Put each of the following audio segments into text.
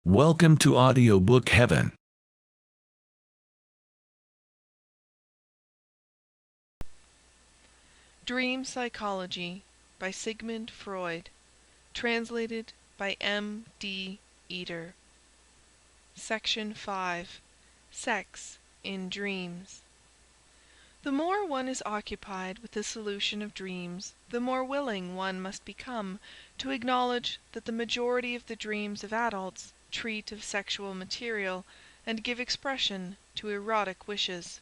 Welcome to Audiobook Heaven. Dream Psychology by Sigmund Freud. Translated by M. D. Eder. Section 5. Sex in Dreams. The more one is occupied with the solution of dreams, the more willing one must become to acknowledge that the majority of the dreams of adults treat of sexual material and give expression to erotic wishes.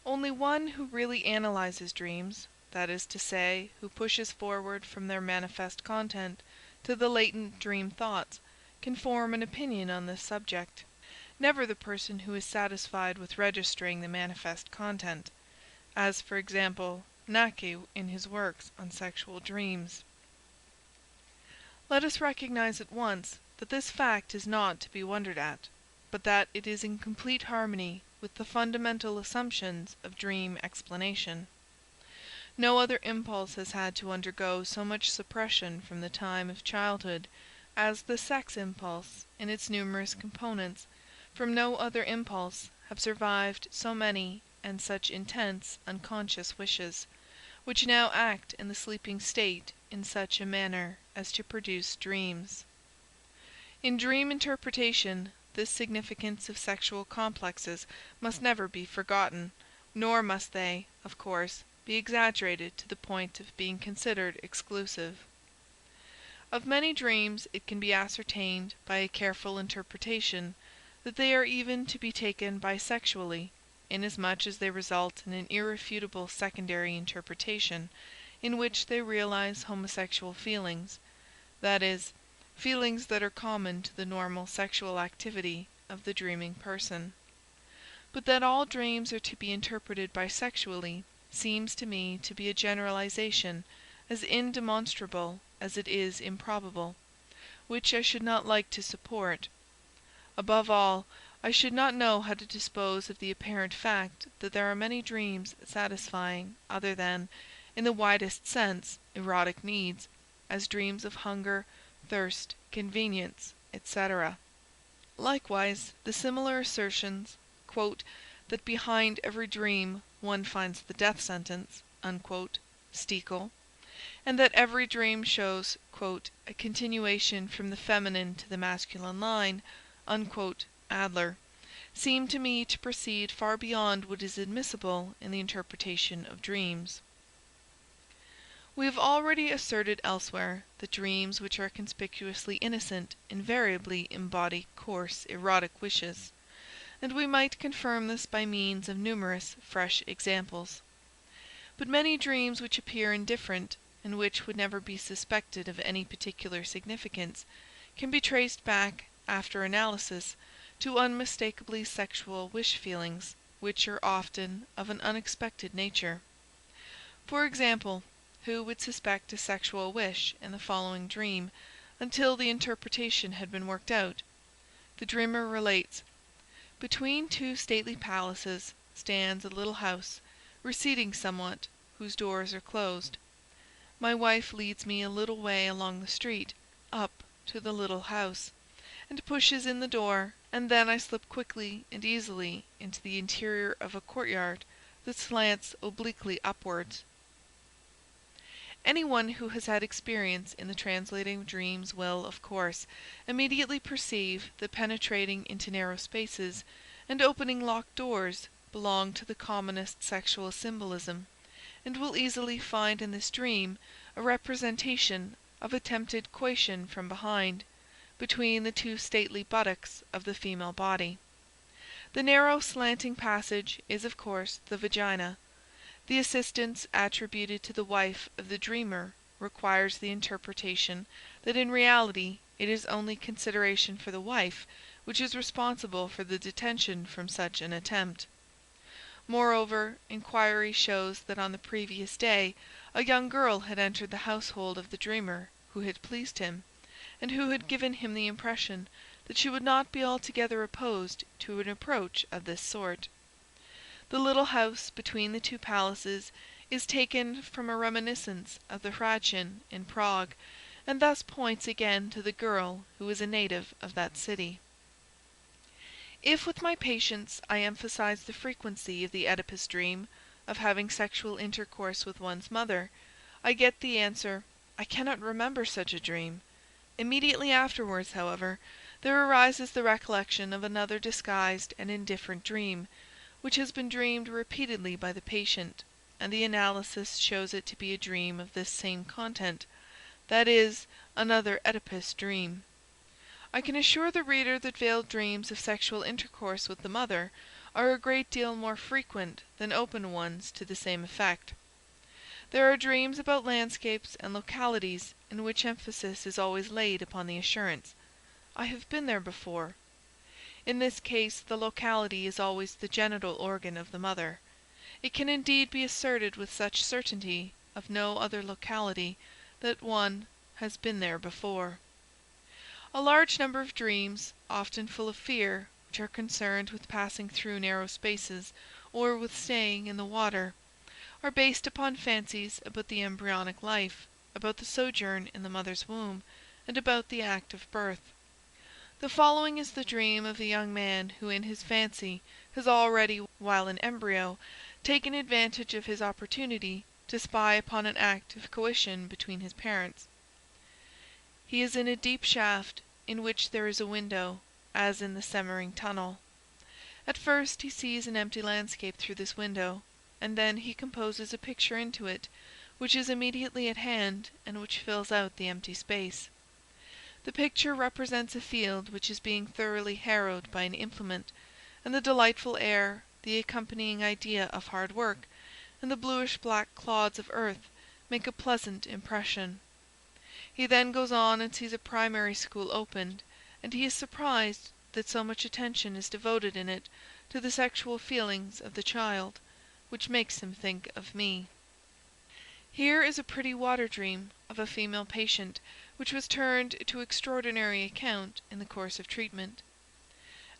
Only one who really analyzes dreams, that is to say, who pushes forward from their manifest content to the latent dream thoughts, can form an opinion on this subject. Never the person who is satisfied with registering the manifest content, as for example, Nake in his works on sexual dreams. Let us recognize at once that this fact is not to be wondered at, but that it is in complete harmony with the fundamental assumptions of dream explanation. No other impulse has had to undergo so much suppression from the time of childhood as the sex impulse in its numerous components. From no other impulse have survived so many and such intense unconscious wishes, which now act in the sleeping state in such a manner as to produce dreams. In dream interpretation, this significance of sexual complexes must never be forgotten, nor must they, of course, be exaggerated to the point of being considered exclusive. Of many dreams it can be ascertained by a careful interpretation that they are even to be taken bisexually, inasmuch as they result in an irrefutable secondary interpretation, in which they realize homosexual feelings, that is, feelings that are common to the normal sexual activity of the dreaming person. But that all dreams are to be interpreted bisexually seems to me to be a generalization as indemonstrable as it is improbable, which I should not like to support. Above all, I should not know how to dispose of the apparent fact that there are many dreams satisfying other than, in the widest sense, erotic needs, as dreams of hunger, thirst, convenience, etc. Likewise, the similar assertions, that behind every dream one finds the death sentence, Stekel, and that every dream shows a continuation from the feminine to the masculine line, Adler, seem to me to proceed far beyond what is admissible in the interpretation of dreams. We have already asserted elsewhere that dreams which are conspicuously innocent invariably embody coarse erotic wishes, and we might confirm this by means of numerous fresh examples. But many dreams which appear indifferent, and which would never be suspected of any particular significance, can be traced back, after analysis, to unmistakably sexual wish-feelings, which are often of an unexpected nature. For example, who would suspect a sexual wish in the following dream, until the interpretation had been worked out? The dreamer relates: "Between two stately palaces stands a little house, receding somewhat, whose doors are closed. My wife leads me a little way along the street, up to the little house, and pushes in the door, and then I slip quickly and easily into the interior of a courtyard that slants obliquely upwards." Any one who has had experience in the translating of dreams will, of course, immediately perceive that penetrating into narrow spaces and opening locked doors belong to the commonest sexual symbolism, and will easily find in this dream a representation of attempted coition from behind, between the two stately buttocks of the female body. The narrow slanting passage is of course the vagina. The assistance attributed to the wife of the dreamer requires the interpretation that in reality it is only consideration for the wife which is responsible for the detention from such an attempt. Moreover, inquiry shows that on the previous day a young girl had entered the household of the dreamer who had pleased him, and who had given him the impression that she would not be altogether opposed to an approach of this sort. The little house between the two palaces is taken from a reminiscence of the Hradschin in Prague, and thus points again to the girl who is a native of that city. If with my patients I emphasize the frequency of the Oedipus dream, of having sexual intercourse with one's mother, I get the answer, "I cannot remember such a dream." Immediately afterwards, however, there arises the recollection of another disguised and indifferent dream, which has been dreamed repeatedly by the patient, and the analysis shows it to be a dream of this same content, that is, another Oedipus dream. I can assure the reader that veiled dreams of sexual intercourse with the mother are a great deal more frequent than open ones to the same effect. There are dreams about landscapes and localities in which emphasis is always laid upon the assurance, "I have been there before." In this case the locality is always the genital organ of the mother. It can indeed be asserted with such certainty of no other locality that one has been there before. A large number of dreams, often full of fear, which are concerned with passing through narrow spaces or with staying in the water, are based upon fancies about the embryonic life, about the sojourn in the mother's womb, and about the act of birth. The following is the dream of a young man who in his fancy has already, while an embryo, taken advantage of his opportunity to spy upon an act of coition between his parents. He is in a deep shaft, in which there is a window, as in the Semmering tunnel. At first he sees an empty landscape through this window, and then he composes a picture into it, which is immediately at hand, and which fills out the empty space. The picture represents a field which is being thoroughly harrowed by an implement, and the delightful air, the accompanying idea of hard work, and the bluish-black clods of earth make a pleasant impression. He then goes on and sees a primary school opened, and he is surprised that so much attention is devoted in it to the sexual feelings of the child, which makes him think of me. Here is a pretty water dream of a female patient, which was turned to extraordinary account in the course of treatment.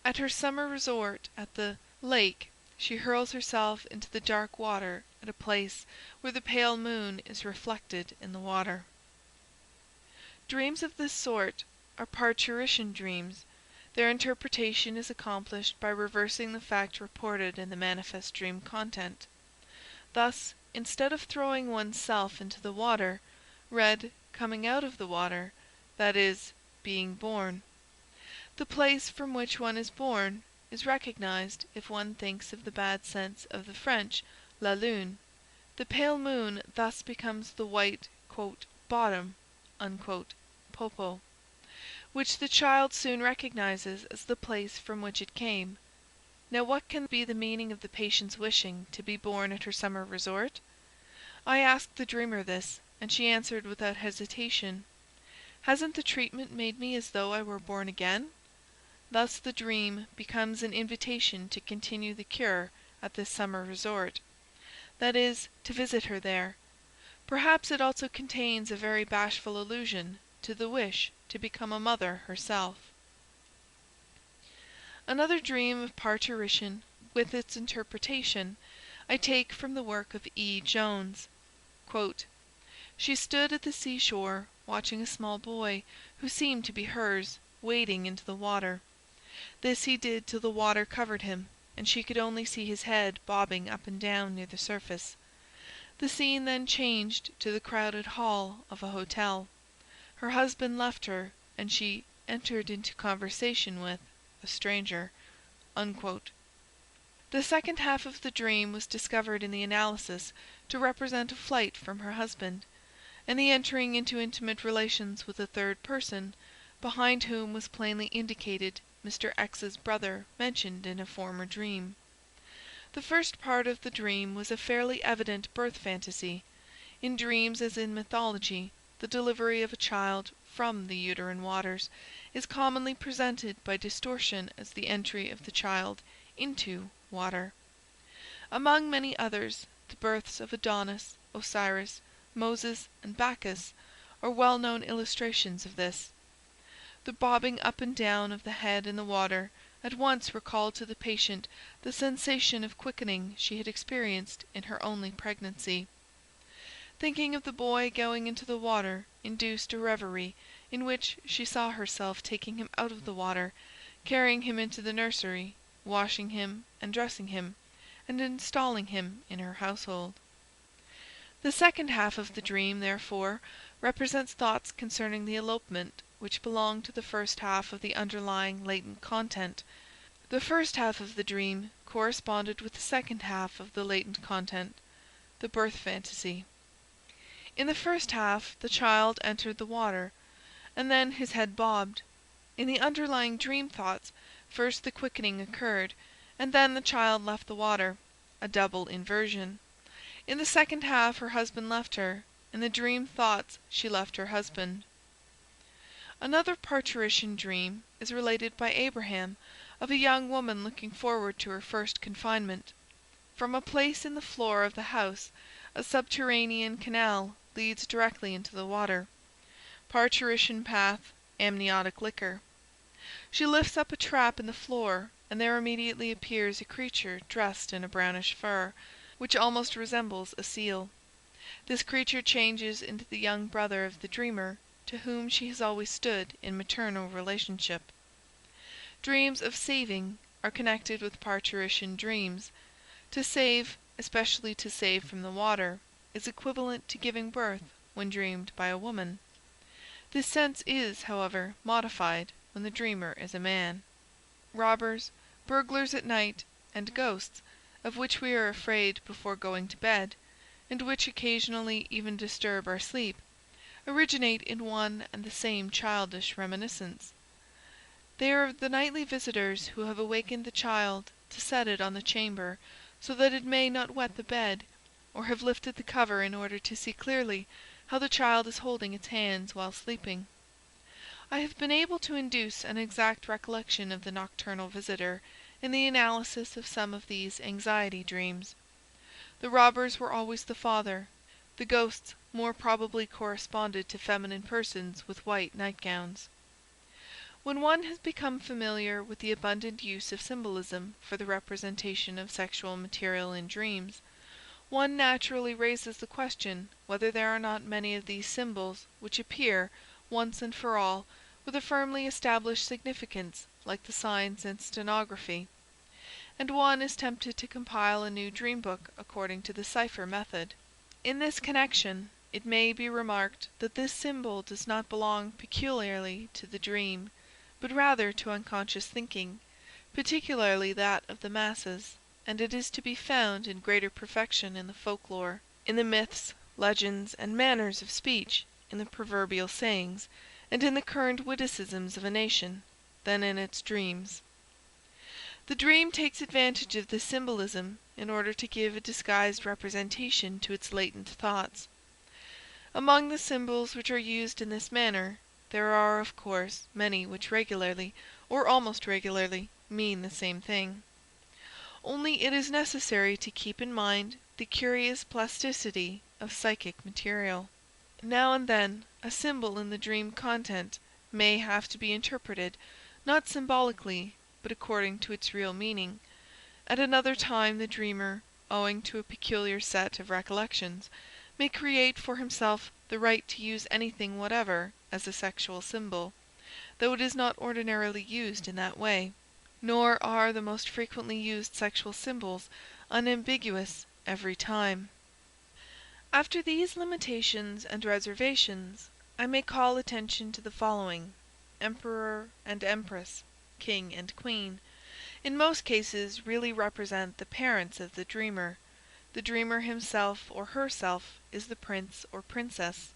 At her summer resort at the lake, she hurls herself into the dark water at a place where the pale moon is reflected in the water. Dreams of this sort are parturition dreams. Their interpretation is accomplished by reversing the fact reported in the manifest dream content. Thus, instead of throwing one's self into the water, read coming out of the water, that is, being born. The place from which one is born is recognized if one thinks of the bad sense of the French la lune. The pale moon thus becomes the white "bottom" popo, which the child soon recognizes as the place from which it came. Now what can be the meaning of the patient's wishing to be born at her summer resort? I asked the dreamer this, and she answered without hesitation, "Hasn't the treatment made me as though I were born again?" Thus the dream becomes an invitation to continue the cure at this summer resort, that is, to visit her there. Perhaps it also contains a very bashful allusion to the wish to become a mother herself. Another dream of parturition, with its interpretation, I take from the work of E. Jones. She stood at the seashore, watching a small boy, who seemed to be hers, wading into the water. This he did till the water covered him, and she could only see his head bobbing up and down near the surface. The scene then changed to the crowded hall of a hotel. Her husband left her, and she entered into conversation with a stranger." The second half of the dream was discovered in the analysis to represent a flight from her husband, and the entering into intimate relations with a third person, behind whom was plainly indicated Mr. X's brother mentioned in a former dream. The first part of the dream was a fairly evident birth fantasy. In dreams as in mythology, the delivery of a child from the uterine waters is commonly presented by distortion as the entry of the child into water. Among many others, the births of Adonis, Osiris, Moses, and Bacchus are well-known illustrations of this. The bobbing up and down of the head in the water at once recalled to the patient the sensation of quickening she had experienced in her only pregnancy. Thinking of the boy going into the water, induced a reverie in which she saw herself taking him out of the water, carrying him into the nursery, washing him and dressing him, and installing him in her household. The second half of the dream, therefore, represents thoughts concerning the elopement which belong to the first half of the underlying latent content. The first half of the dream corresponded with the second half of the latent content, the birth fantasy. In the first half the child entered the water, and then his head bobbed. In the underlying dream thoughts, first the quickening occurred, and then the child left the water, a double inversion. In the second half her husband left her. In the dream thoughts she left her husband. Another parturition dream is related by Abraham of a young woman looking forward to her first confinement. From a place in the floor of the house, a subterranean canal leads directly into the water. Parturition path, amniotic liquor. She lifts up a trap in the floor, and there immediately appears a creature dressed in a brownish fur, which almost resembles a seal. This creature changes into the young brother of the dreamer, to whom she has always stood in maternal relationship. Dreams of saving are connected with parturition dreams. To save, especially to save from the water, is equivalent to giving birth when dreamed by a woman. This sense is, however, modified when the dreamer is a man. Robbers, burglars at night, and ghosts, of which we are afraid before going to bed, and which occasionally even disturb our sleep, originate in one and the same childish reminiscence. They are the nightly visitors who have awakened the child to set it on the chamber so that it may not wet the bed, or have lifted the cover in order to see clearly how the child is holding its hands while sleeping. I have been able to induce an exact recollection of the nocturnal visitor in the analysis of some of these anxiety dreams. The robbers were always the father. The ghosts more probably corresponded to feminine persons with white nightgowns. When one has become familiar with the abundant use of symbolism for the representation of sexual material in dreams, one naturally raises the question whether there are not many of these symbols which appear, once and for all, with a firmly established significance like the signs in stenography, and one is tempted to compile a new dream book according to the cipher method. In this connection, it may be remarked that this symbol does not belong peculiarly to the dream, but rather to unconscious thinking, particularly that of the masses, and it is to be found in greater perfection in the folklore, in the myths, legends, and manners of speech, in the proverbial sayings, and in the current witticisms of a nation, than in its dreams. The dream takes advantage of this symbolism in order to give a disguised representation to its latent thoughts. Among the symbols which are used in this manner, there are, of course, many which regularly, or almost regularly, mean the same thing. Only it is necessary to keep in mind the curious plasticity of psychic material. Now and then, a symbol in the dream content may have to be interpreted, not symbolically, but according to its real meaning. At another time the dreamer, owing to a peculiar set of recollections, may create for himself the right to use anything whatever as a sexual symbol, though it is not ordinarily used in that way, nor are the most frequently used sexual symbols unambiguous every time. After these limitations and reservations, I may call attention to the following: Emperor and Empress, King and Queen, in most cases really represent the parents of the dreamer. The dreamer himself or herself is the prince or princess.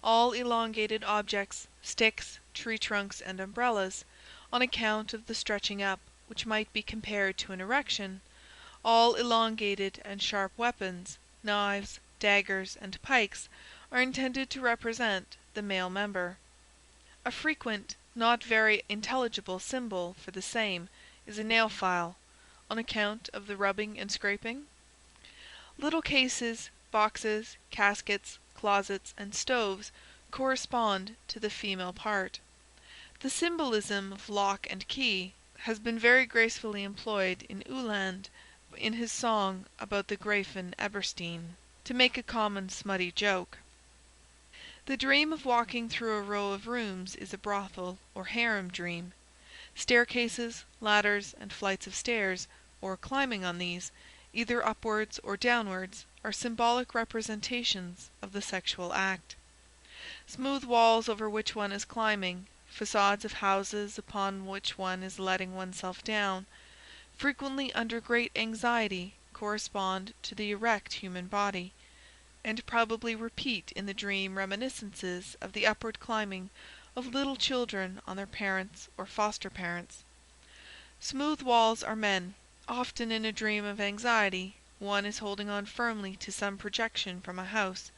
All elongated objects, sticks, tree trunks, and umbrellas, on account of the stretching up which might be compared to an erection, all elongated and sharp weapons, knives, daggers, and pikes, are intended to represent the male member. A frequent, not very intelligible symbol for the same is a nail file, on account of the rubbing and scraping. Little cases, boxes, caskets, closets, and stoves correspond to the female part. The symbolism of lock and key has been very gracefully employed in Uhland in his song about the Gräfin Eberstein, to make a common smutty joke. The dream of walking through a row of rooms is a brothel or harem dream. Staircases, ladders, and flights of stairs, or climbing on these, either upwards or downwards, are symbolic representations of the sexual act. Smooth walls over which one is climbing, facades of houses upon which one is letting oneself down, frequently under great anxiety correspond to the erect human body, and probably repeat in the dream reminiscences of the upward climbing of little children on their parents or foster parents. Smooth walls are men. Often in a dream of anxiety, one is holding on firmly to some projection from a house.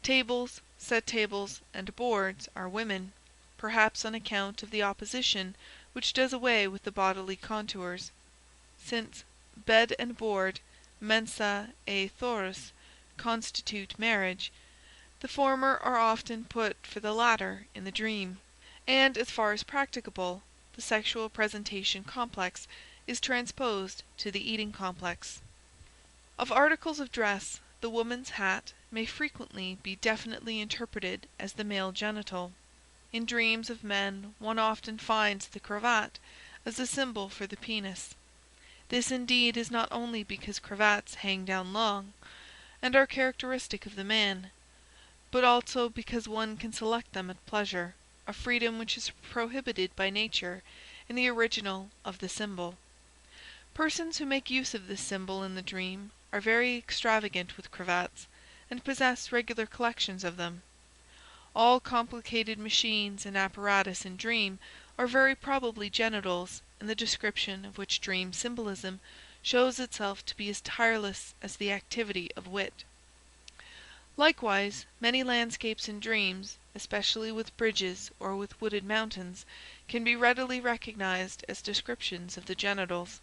Tables, set tables, and boards are women, perhaps on account of the opposition which does away with the bodily contours. Since bed and board, mensa et thorus, constitute marriage, the former are often put for the latter in the dream, and as far as practicable, the sexual presentation complex is transposed to the eating complex. Of articles of dress, the woman's hat may frequently be definitely interpreted as the male genital. In dreams of men one often finds the cravat as a symbol for the penis. This indeed is not only because cravats hang down long, and are characteristic of the man, but also because one can select them at pleasure, a freedom which is prohibited by nature in the original of the symbol. Persons who make use of this symbol in the dream are very extravagant with cravats, and possess regular collections of them. All complicated machines and apparatus in dream are very probably genitals, in the description of which dream symbolism shows itself to be as tireless as the activity of wit. Likewise, many landscapes in dreams, especially with bridges or with wooded mountains, can be readily recognized as descriptions of the genitals.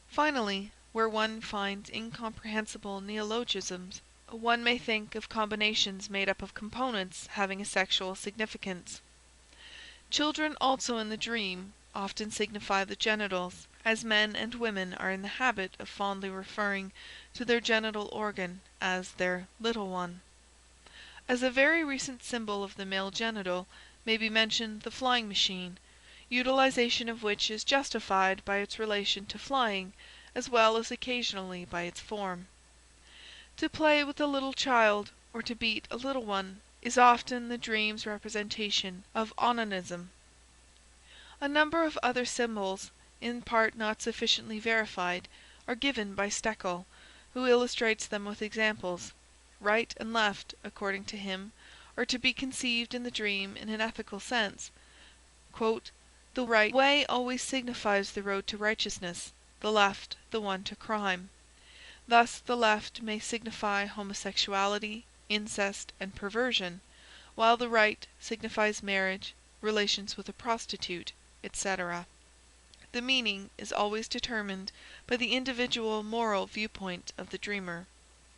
Finally, where one finds incomprehensible neologisms, one may think of combinations made up of components having a sexual significance. Children also in the dream often signify the genitals, as men and women are in the habit of fondly referring to their genital organ as their little one. As a very recent symbol of the male genital may be mentioned the flying machine, utilization of which is justified by its relation to flying, as well as occasionally by its form. To play with a little child, or to beat a little one, is often the dream's representation of onanism. A number of other symbols, in part not sufficiently verified, are given by Stekel, who illustrates them with examples. Right and left, according to him, are to be conceived in the dream in an ethical sense. The right way always signifies the road to righteousness, the left the one to crime. Thus the left may signify homosexuality, incest, and perversion, while the right signifies marriage, relations with a prostitute, etc. The meaning is always determined by the individual moral viewpoint of the dreamer."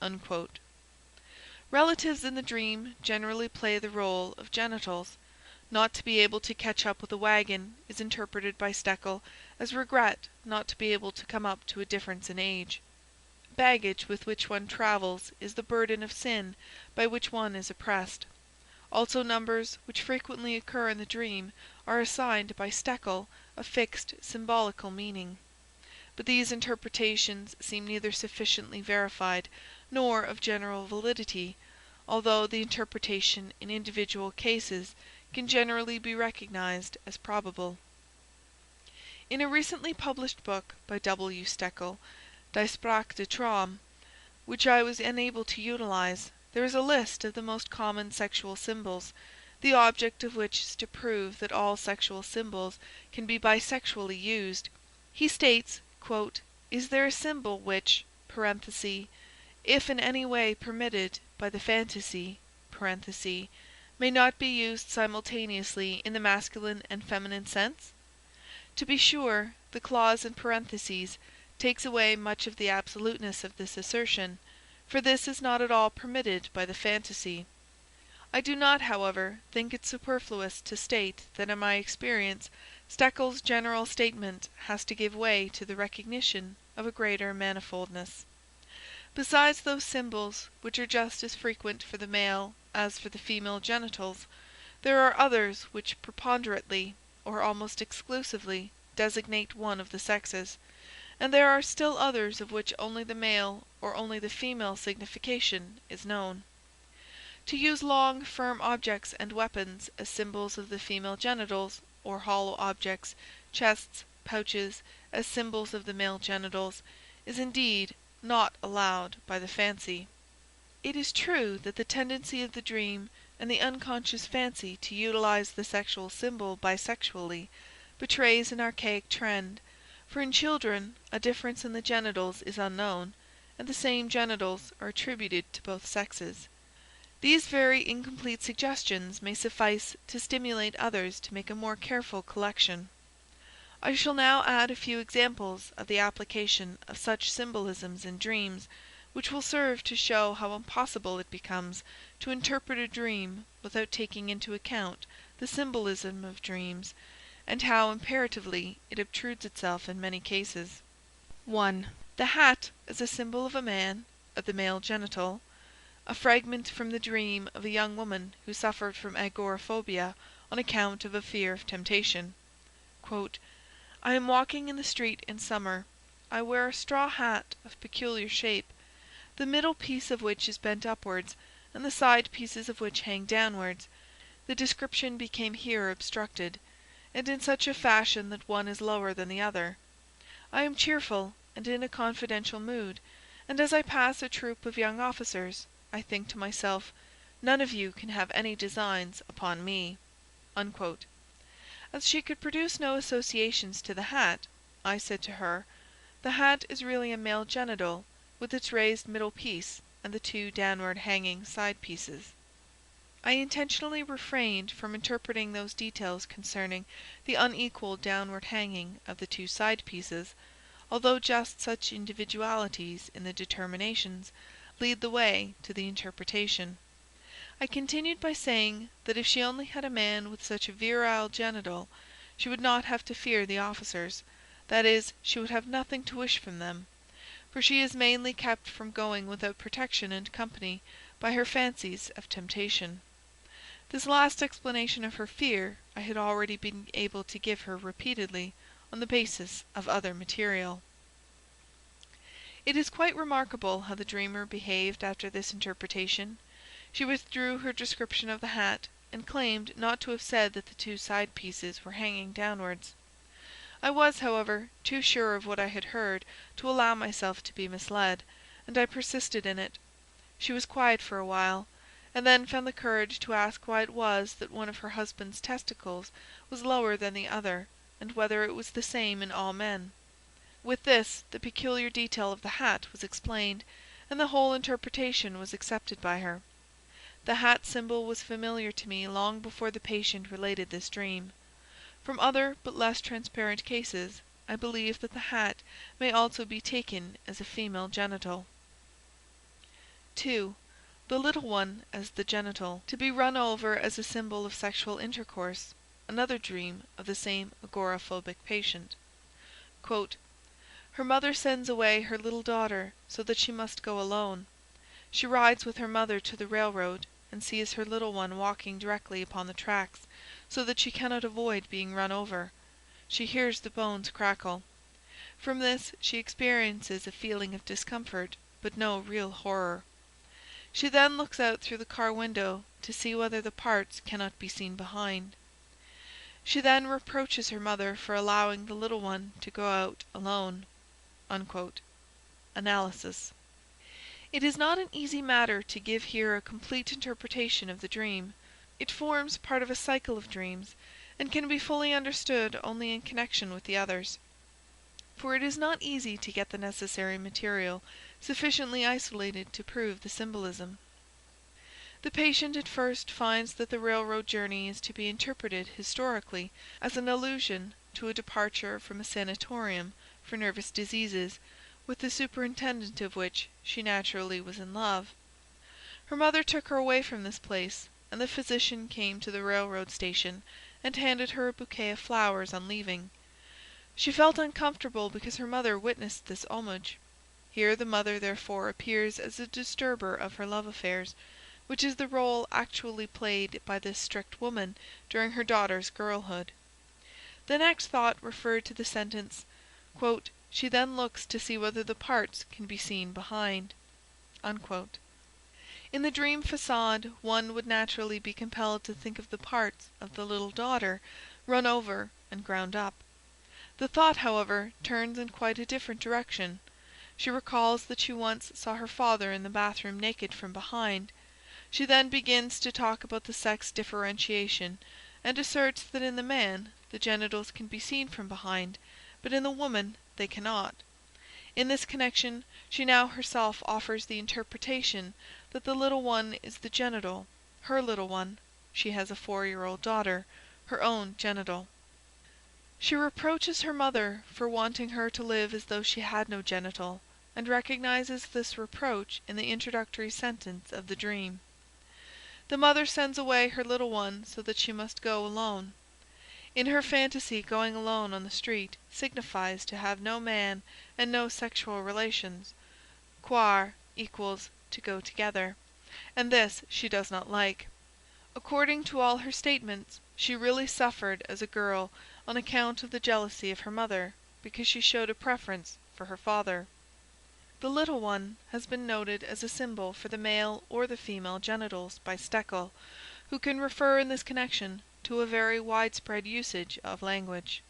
Unquote. Relatives in the dream generally play the role of genitals. Not to be able to catch up with a wagon is interpreted by Stekel as regret not to be able to come up to a difference in age. Baggage with which one travels is the burden of sin by which one is oppressed. Also numbers which frequently occur in the dream are assigned by Stekel a fixed symbolical meaning. But these interpretations seem neither sufficiently verified nor of general validity, although the interpretation in individual cases can generally be recognized as probable. In a recently published book by W. Stekel, Die Sprache des Traum, which I was unable to utilize, there is a list of the most common sexual symbols, the object of which is to prove that all sexual symbols can be bisexually used. He states, "Is there a symbol which, if in any way permitted by the phantasy, may not be used simultaneously in the masculine and feminine sense?" To be sure, the clause in parentheses takes away much of the absoluteness of this assertion, for this is not at all permitted by the phantasy. I do not, however, think it superfluous to state that in my experience Stekel's general statement has to give way to the recognition of a greater manifoldness. Besides those symbols, which are just as frequent for the male as for the female genitals, there are others which preponderately, or almost exclusively, designate one of the sexes, and there are still others of which only the male or only the female signification is known. To use long, firm objects and weapons as symbols of the female genitals, or hollow objects, chests, pouches, as symbols of the male genitals, is indeed not allowed by the fancy. It is true that the tendency of the dream and the unconscious fancy to utilize the sexual symbol bisexually betrays an archaic trend, for in children a difference in the genitals is unknown, and the same genitals are attributed to both sexes. These very incomplete suggestions may suffice to stimulate others to make a more careful collection. I shall now add a few examples of the application of such symbolisms in dreams, which will serve to show how impossible it becomes to interpret a dream without taking into account the symbolism of dreams, and how imperatively it obtrudes itself in many cases. 1. The hat as a symbol of a man, of the male genital. A fragment from the dream of a young woman who suffered from agoraphobia on account of a fear of temptation. I am walking in the street in summer. I wear a straw hat of peculiar shape, the middle piece of which is bent upwards, and the side pieces of which hang downwards. The description became here obstructed, and in such a fashion that one is lower than the other. I am cheerful and in a confidential mood, and as I pass a troop of young officers, I think to myself, none of you can have any designs upon me." Unquote. As she could produce no associations to the hat, I said to her, "The hat is really a male genital, with its raised middle piece and the two downward hanging side pieces." I intentionally refrained from interpreting those details concerning the unequal downward hanging of the two side pieces, although just such individualities in the determinations lead the way to the interpretation. I continued by saying that if she only had a man with such a virile genital, she would not have to fear the officers, that is, she would have nothing to wish from them, for she is mainly kept from going without protection and company by her fancies of temptation. This last explanation of her fear I had already been able to give her repeatedly on the basis of other material. It is quite remarkable how the dreamer behaved after this interpretation. She withdrew her description of the hat, and claimed not to have said that the two side pieces were hanging downwards. I was, however, too sure of what I had heard to allow myself to be misled, and I persisted in it. She was quiet for a while, and then found the courage to ask why it was that one of her husband's testicles was lower than the other, and whether it was the same in all men. With this, the peculiar detail of the hat was explained, and the whole interpretation was accepted by her. The hat symbol was familiar to me long before the patient related this dream. From other but less transparent cases, I believe that the hat may also be taken as a female genital. 2. The little one as the genital, to be run over as a symbol of sexual intercourse. Another dream of the same agoraphobic patient. Her mother sends away her little daughter so that she must go alone. She rides with her mother to the railroad, and sees her little one walking directly upon the tracks, so that she cannot avoid being run over. She hears the bones crackle. From this she experiences a feeling of discomfort, but no real horror. She then looks out through the car window to see whether the parts cannot be seen behind. She then reproaches her mother for allowing the little one to go out alone." Unquote. Analysis. It is not an easy matter to give here a complete interpretation of the dream. It forms part of a cycle of dreams, and can be fully understood only in connection with the others. For it is not easy to get the necessary material sufficiently isolated to prove the symbolism. The patient at first finds that the railroad journey is to be interpreted historically as an allusion to a departure from a sanatorium for nervous diseases, with the superintendent of which she naturally was in love. Her mother took her away from this place, and the physician came to the railroad station and handed her a bouquet of flowers on leaving. She felt uncomfortable because her mother witnessed this homage. Here the mother therefore appears as a disturber of her love affairs, which is the role actually played by this strict woman during her daughter's girlhood. The next thought referred to the sentence, "She then looks to see whether the parts can be seen behind." Unquote. In the dream façade one would naturally be compelled to think of the parts of the little daughter run over and ground up. The thought, however, turns in quite a different direction. She recalls that she once saw her father in the bathroom naked from behind. She then begins to talk about the sex differentiation, and asserts that in the man the genitals can be seen from behind, but in the woman they cannot. In this connection she now herself offers the interpretation that the little one is the genital, her little one (she has a 4-year-old daughter), her own genital. She reproaches her mother for wanting her to live as though she had no genital, and recognizes this reproach in the introductory sentence of the dream. The mother sends away her little one so that she must go alone. In her fantasy, going alone on the street signifies to have no man and no sexual relations. Quare equals to go together, and this she does not like. According to all her statements, she really suffered as a girl on account of the jealousy of her mother, because she showed a preference for her father. The little one has been noted as a symbol for the male or the female genitals by Stekel, who can refer in this connection to a very widespread usage of language.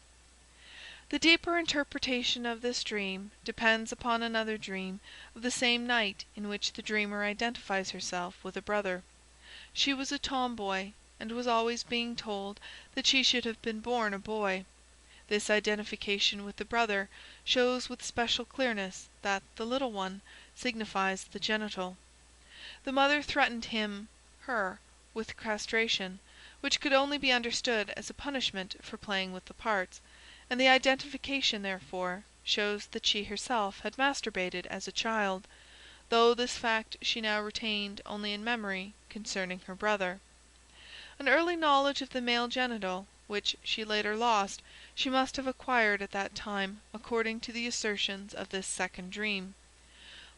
The deeper interpretation of this dream depends upon another dream of the same night in which the dreamer identifies herself with a brother. She was a tomboy, and was always being told that she should have been born a boy. This identification with the brother shows with special clearness that the little one signifies the genital. The mother threatened her with castration, which could only be understood as a punishment for playing with the parts, and the identification, therefore, shows that she herself had masturbated as a child, though this fact she now retained only in memory concerning her brother. An early knowledge of the male genital, which she later lost, she must have acquired at that time, according to the assertions of this second dream.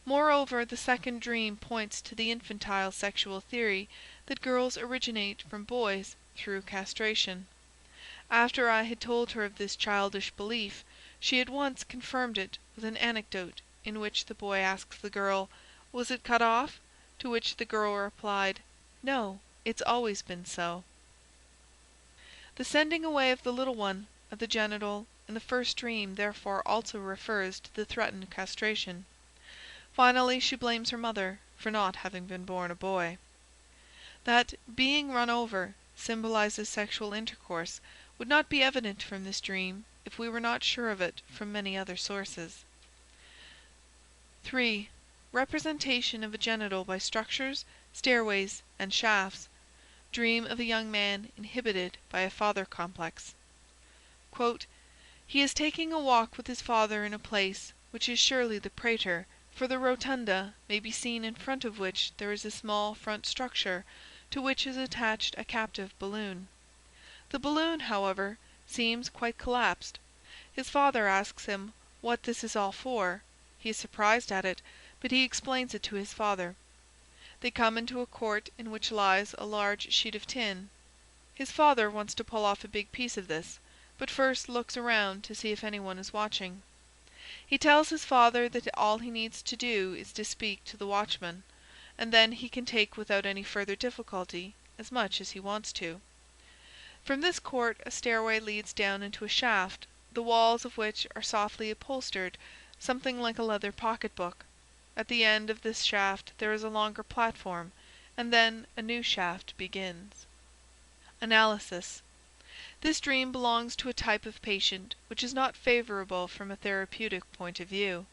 Moreover, the second dream points to the infantile sexual theory that girls originate from boys through castration. After I had told her of this childish belief, she at once confirmed it with an anecdote in which the boy asks the girl, "Was it cut off?" To which the girl replied, "No, it's always been so." The sending away of the little one, of the genital, in the first dream therefore also refers to the threatened castration. Finally, she blames her mother for not having been born a boy. That "being run over" symbolizes sexual intercourse would not be evident from this dream if we were not sure of it from many other sources. 3. Representation of a genital by structures, stairways, and shafts. Dream of a young man inhibited by a father complex. "He is taking a walk with his father in a place which is surely the Prater, for the rotunda may be seen in front of which there is a small front structure to which is attached a captive balloon. The balloon, however, seems quite collapsed. His father asks him what this is all for. He is surprised at it, but he explains it to his father. They come into a court in which lies a large sheet of tin. His father wants to pull off a big piece of this, but first looks around to see if anyone is watching. He tells his father that all he needs to do is to speak to the watchman, and then he can take without any further difficulty as much as he wants to. From this court a stairway leads down into a shaft, the walls of which are softly upholstered, something like a leather pocket-book. At the end of this shaft there is a longer platform, and then a new shaft begins. Analysis. This dream belongs to a type of patient which is not favorable from a therapeutic point of view.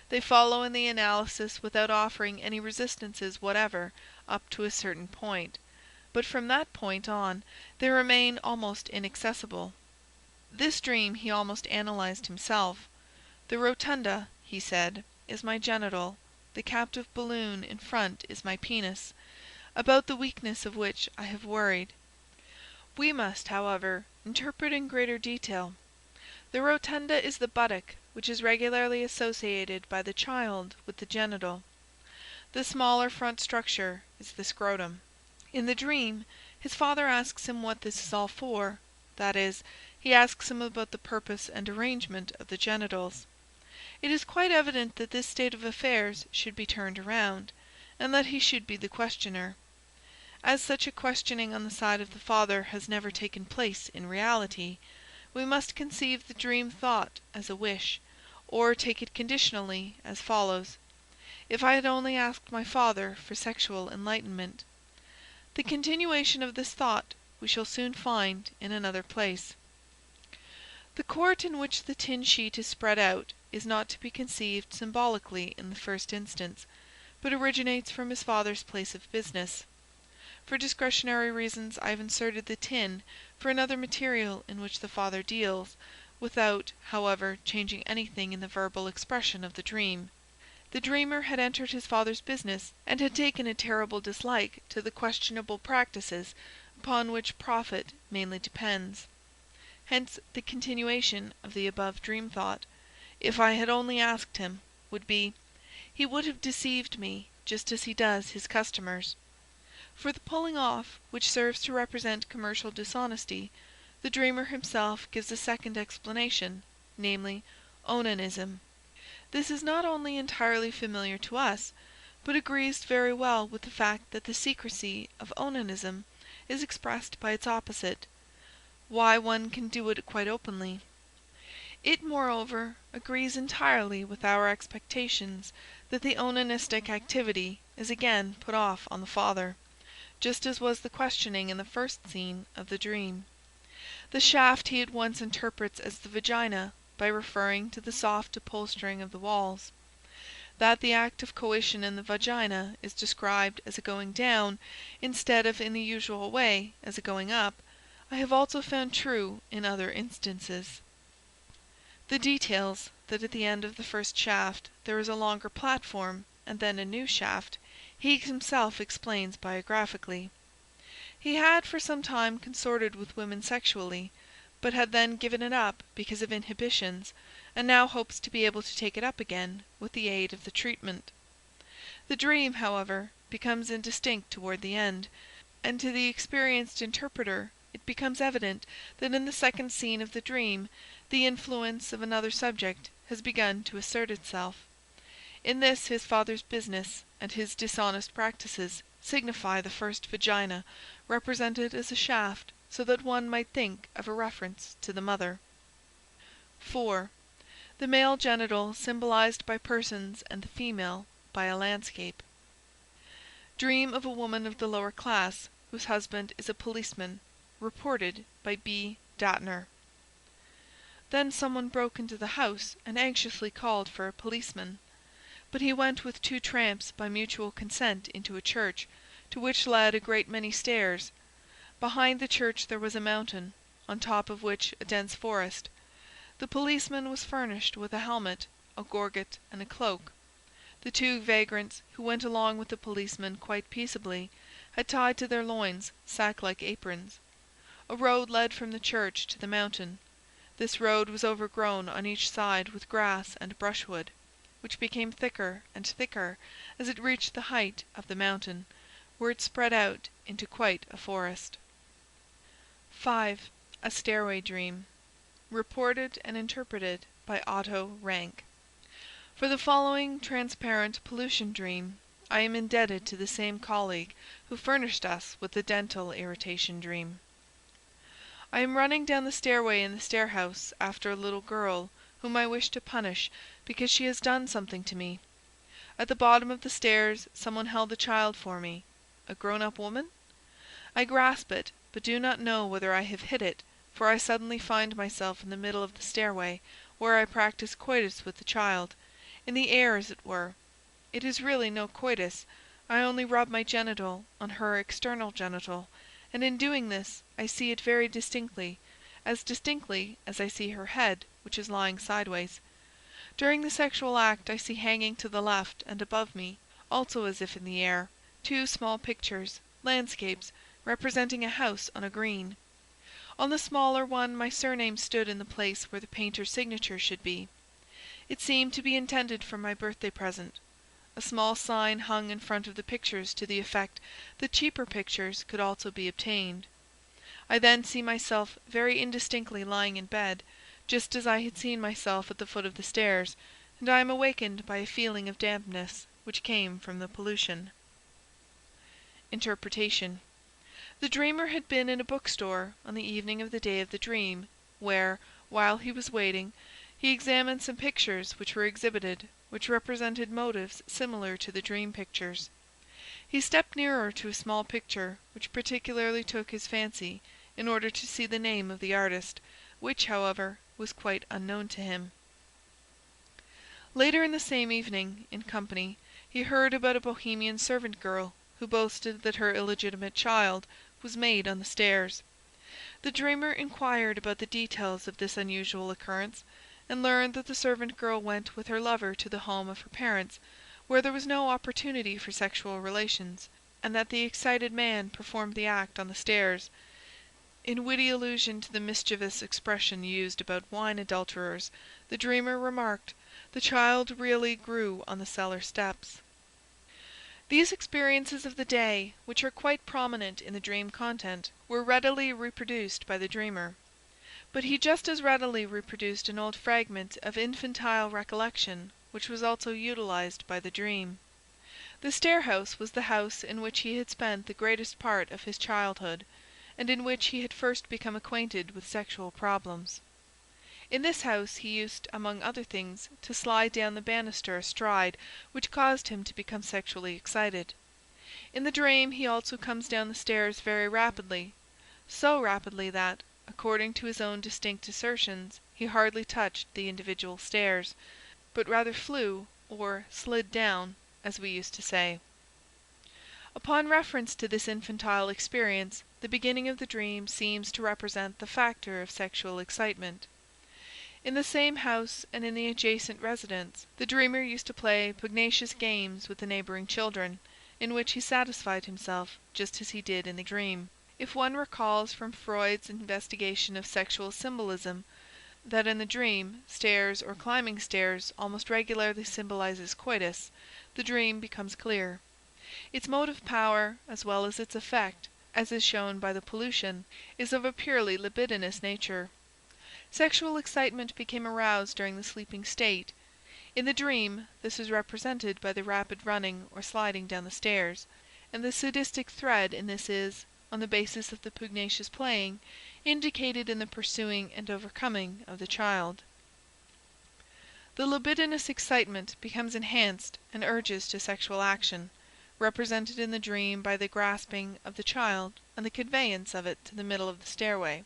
They follow in the analysis without offering any resistances whatever up to a certain point, but from that point on they remain almost inaccessible. This dream he almost analyzed himself. "The rotunda," he said, "is my genital, the captive balloon in front is my penis, about the weakness of which I have worried." We must, however, interpret in greater detail. The rotunda is the buttock, which is regularly associated by the child with the genital. The smaller front structure is the scrotum. In the dream, his father asks him what this is all for. That is, he asks him about the purpose and arrangement of the genitals. It is quite evident that this state of affairs should be turned around, and that he should be the questioner. As such a questioning on the side of the father has never taken place in reality, we must conceive the dream thought as a wish, or take it conditionally as follows: "If I had only asked my father for sexual enlightenment." The continuation of this thought we shall soon find in another place. The court in which the tin sheet is spread out is not to be conceived symbolically in the first instance, but originates from his father's place of business. For discretionary reasons I have inserted the tin for another material in which the father deals, without, however, changing anything in the verbal expression of the dream. The dreamer had entered his father's business, and had taken a terrible dislike to the questionable practices upon which profit mainly depends. Hence the continuation of the above dream thought, "If I had only asked him," would be, "He would have deceived me, just as he does his customers." For the pulling off, which serves to represent commercial dishonesty, the dreamer himself gives a second explanation, namely, onanism. This is not only entirely familiar to us, but agrees very well with the fact that the secrecy of onanism is expressed by its opposite, why one can do it quite openly. It, moreover, agrees entirely with our expectations that the onanistic activity is again put off on the father, just as was the questioning in the first scene of the dream. The shaft he at once interprets as the vagina by referring to the soft upholstering of the walls. That the act of coition in the vagina is described as a going down, instead of in the usual way as a going up, I have also found true in other instances. The details, that at the end of the first shaft there is a longer platform and then a new shaft, he himself explains biographically. He had for some time consorted with women sexually, but had then given it up because of inhibitions, and now hopes to be able to take it up again with the aid of the treatment. The dream, however, becomes indistinct toward the end, and to the experienced interpreter it becomes evident that in the second scene of the dream the influence of another subject has begun to assert itself. In this his father's business and his dishonest practices signify the first vagina, represented as a shaft, so that one might think of a reference to the mother. 4. The male genital symbolized by persons and the female by a landscape. Dream of a woman of the lower class, whose husband is a policeman, reported by B. Dattner. Then someone broke into the house and anxiously called for a policeman. But he went with 2 tramps by mutual consent into a church, to which led a great many stairs. Behind the church there was a mountain, on top of which a dense forest. The policeman was furnished with a helmet, a gorget, and a cloak. The 2 vagrants, who went along with the policeman quite peaceably, had tied to their loins sack-like aprons. A road led from the church to the mountain. This road was overgrown on each side with grass and brushwood, which became thicker and thicker as it reached the height of the mountain, where it spread out into quite a forest. 5. A stairway dream. Reported and interpreted by Otto Rank. For the following transparent pollution dream, I am indebted to the same colleague who furnished us with the dental irritation dream. I am running down the stairway in the stairhouse after a little girl whom I wish to punish because she has done something to me. At the bottom of the stairs someone held the child for me. A grown-up woman? I grasp it, but do not know whether I have hit it, for I suddenly find myself in the middle of the stairway, where I practice coitus with the child, in the air as it were. It is really no coitus, I only rub my genital on her external genital, and in doing this I see it very distinctly as I see her head, which is lying sideways. During the sexual act I see hanging to the left and above me, also as if in the air, 2 small pictures, landscapes, representing a house on a green. On the smaller one my surname stood in the place where the painter's signature should be. It seemed to be intended for my birthday present. A small sign hung in front of the pictures to the effect that cheaper pictures could also be obtained. I then see myself very indistinctly lying in bed, just as I had seen myself at the foot of the stairs, and I am awakened by a feeling of dampness, which came from the pollution. Interpretation. The dreamer had been in a bookstore on the evening of the day of the dream, where, while he was waiting, he examined some pictures which were exhibited, which represented motives similar to the dream pictures. He stepped nearer to a small picture which particularly took his fancy, in order to see the name of the artist, which, however, was quite unknown to him. Later in the same evening, in company, he heard about a Bohemian servant girl who boasted that her illegitimate child was made on the stairs. The dreamer inquired about the details of this unusual occurrence, and learned that the servant girl went with her lover to the home of her parents, where there was no opportunity for sexual relations, and that the excited man performed the act on the stairs. In witty allusion to the mischievous expression used about wine adulterers, the dreamer remarked, "The child really grew on the cellar steps." These experiences of the day, which are quite prominent in the dream content, were readily reproduced by the dreamer. But he just as readily reproduced an old fragment of infantile recollection, which was also utilized by the dream. The stair-house was the house in which he had spent the greatest part of his childhood, and in which he had first become acquainted with sexual problems. In this house he used, among other things, to slide down the banister astride, which caused him to become sexually excited. In the dream he also comes down the stairs very rapidly, so rapidly that, according to his own distinct assertions, he hardly touched the individual stairs, but rather flew, or slid down, as we used to say. Upon reference to this infantile experience, the beginning of the dream seems to represent the factor of sexual excitement. In the same house and in the adjacent residence, the dreamer used to play pugnacious games with the neighboring children, in which he satisfied himself just as he did in the dream. If one recalls from Freud's investigation of sexual symbolism that in the dream stairs or climbing stairs almost regularly symbolizes coitus, the dream becomes clear. Its motive power, as well as its effect, as is shown by the pollution, is of a purely libidinous nature. Sexual excitement became aroused during the sleeping state. In the dream, this is represented by the rapid running or sliding down the stairs, and the sadistic thread in this is, on the basis of the pugnacious playing, indicated in the pursuing and overcoming of the child. The libidinous excitement becomes enhanced and urges to sexual action, represented in the dream by the grasping of the child and the conveyance of it to the middle of the stairway.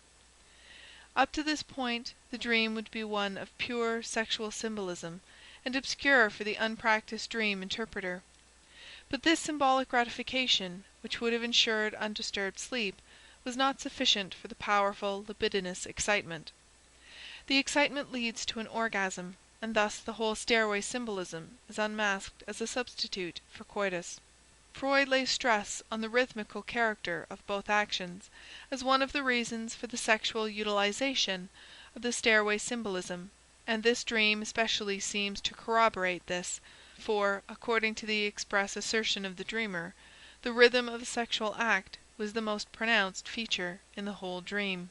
Up to this point, the dream would be one of pure sexual symbolism, and obscure for the unpracticed dream interpreter. But this symbolic gratification, which would have ensured undisturbed sleep, was not sufficient for the powerful libidinous excitement. The excitement leads to an orgasm, and thus the whole stairway symbolism is unmasked as a substitute for coitus. Freud lays stress on the rhythmical character of both actions, as one of the reasons for the sexual utilization of the stairway symbolism, and this dream especially seems to corroborate this, for, according to the express assertion of the dreamer, the rhythm of a sexual act was the most pronounced feature in the whole dream.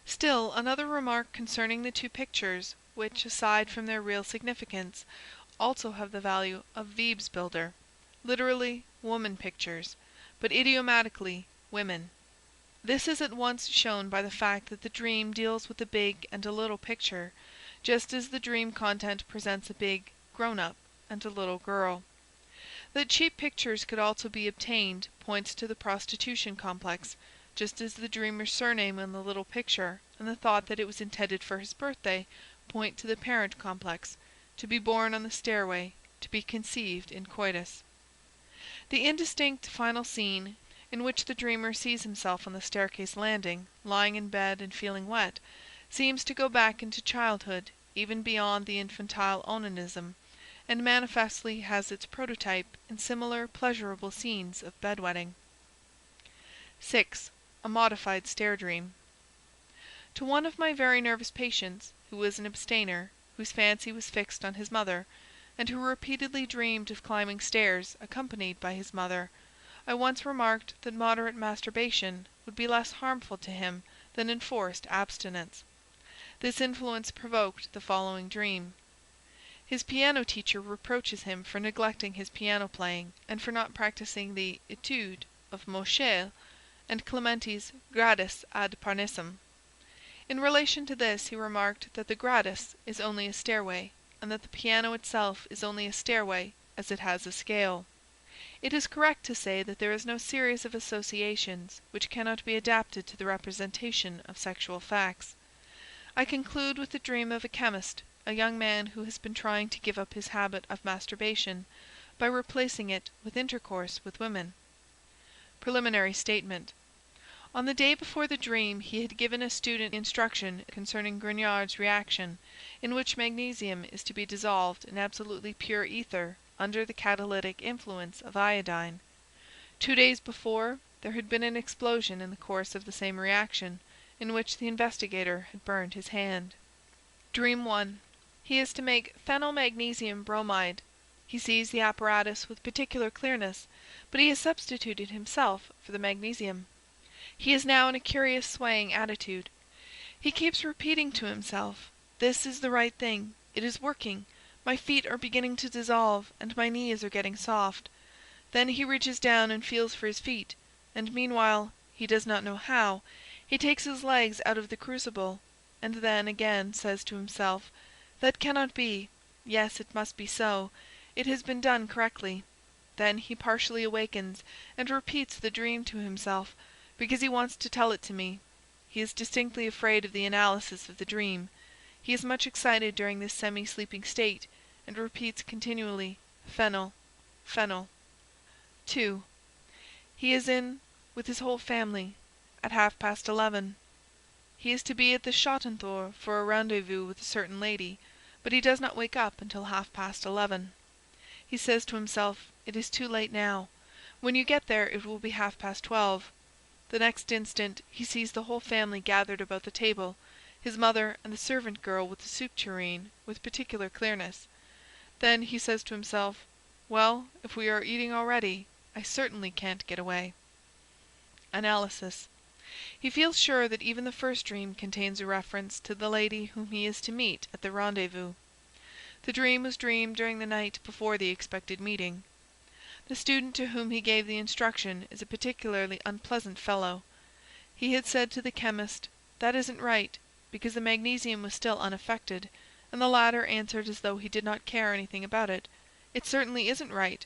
Still another remark concerning the two pictures, which, aside from their real significance, also have the value of Weibsbilder, literally woman pictures, but idiomatically women. This is at once shown by the fact that the dream deals with a big and a little picture, just as the dream content presents a big, grown-up, and a little girl. That cheap pictures could also be obtained points to the prostitution complex, just as the dreamer's surname on the little picture and the thought that it was intended for his birthday point to the parent complex, to be born on the stairway, to be conceived in coitus. The indistinct final scene, in which the dreamer sees himself on the staircase landing, lying in bed and feeling wet, seems to go back into childhood, even beyond the infantile onanism, and manifestly has its prototype in similar pleasurable scenes of bedwetting. 6. A modified stair dream. To one of my very nervous patients, who was an abstainer, whose fancy was fixed on his mother, and who repeatedly dreamed of climbing stairs accompanied by his mother, I once remarked that moderate masturbation would be less harmful to him than enforced abstinence. This influence provoked the following dream. His piano teacher reproaches him for neglecting his piano playing, and for not practising the Étude of Moscheles and Clementi's Gradus ad Parnassum. In relation to this he remarked that the gradus is only a stairway, and that the piano itself is only a stairway, as it has a scale. It is correct to say that there is no series of associations which cannot be adapted to the representation of sexual facts. I conclude with the dream of a chemist, a young man who has been trying to give up his habit of masturbation by replacing it with intercourse with women. Preliminary statement. On the day before the dream he had given a student instruction concerning Grignard's reaction, in which magnesium is to be dissolved in absolutely pure ether under the catalytic influence of iodine. 2 days before, there had been an explosion in the course of the same reaction, in which the investigator had burned his hand. Dream 1. He is to make phenylmagnesium bromide. He sees the apparatus with particular clearness, but he has substituted himself for the magnesium. He is now in a curious swaying attitude. He keeps repeating to himself, "This is the right thing. It is working. My feet are beginning to dissolve, and my knees are getting soft." Then he reaches down and feels for his feet, and meanwhile, he does not know how, he takes his legs out of the crucible, and then again says to himself, "That cannot be. Yes, it must be so. It has been done correctly." Then he partially awakens, and repeats the dream to himself, because he wants to tell it to me. He is distinctly afraid of the analysis of the dream. He is much excited during this semi-sleeping state, and repeats continually, "Phenyl, phenyl." 2. He is in with his whole family at 11:30. He is to be at the Schottenthor for a rendezvous with a certain lady, but he does not wake up until 11:30. He says to himself, "It is too late now. When you get there it will be 12:30. The next instant he sees the whole family gathered about the table, his mother and the servant girl with the soup tureen, with particular clearness. Then he says to himself, "Well, if we are eating already, I certainly can't get away." Analysis. He feels sure that even the first dream contains a reference to the lady whom he is to meet at the rendezvous. The dream was dreamed during the night before the expected meeting. The student to whom he gave the instruction is a particularly unpleasant fellow. He had said to the chemist, "That isn't right," because the magnesium was still unaffected, and the latter answered as though he did not care anything about it, "It certainly isn't right."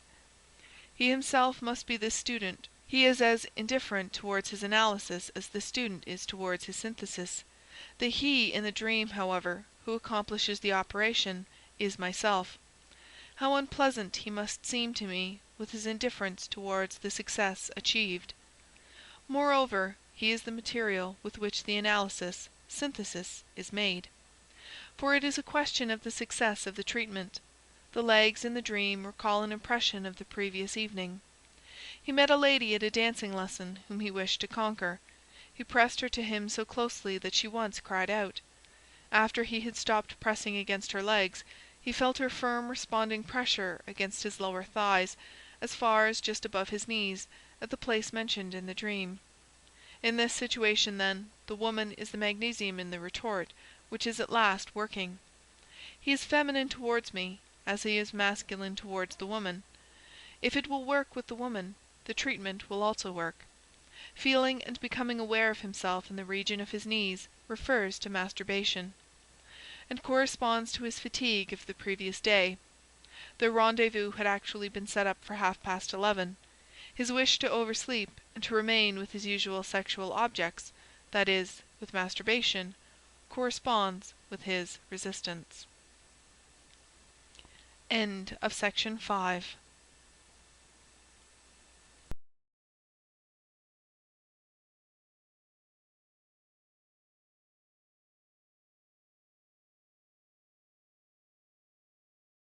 He himself must be this student. He is as indifferent towards his analysis as the student is towards his synthesis. The he in the dream, however, who accomplishes the operation, is myself. How unpleasant he must seem to me with his indifference towards the success achieved. Moreover, he is the material with which the analysis, synthesis, is made. For it is a question of the success of the treatment. The legs in the dream recall an impression of the previous evening. He met a lady at a dancing lesson whom he wished to conquer. He pressed her to him so closely that she once cried out. After he had stopped pressing against her legs, he felt her firm responding pressure against his lower thighs, as far as just above his knees, at the place mentioned in the dream. In this situation, then, the woman is the magnesium in the retort, which is at last working. He is feminine towards me, as he is masculine towards the woman. If it will work with the woman, the treatment will also work. Feeling and becoming aware of himself in the region of his knees refers to masturbation, and corresponds to his fatigue of the previous day. The rendezvous had actually been set up for 11:30. His wish to oversleep and to remain with his usual sexual objects, that is, with masturbation, corresponds with his resistance. End of section 5.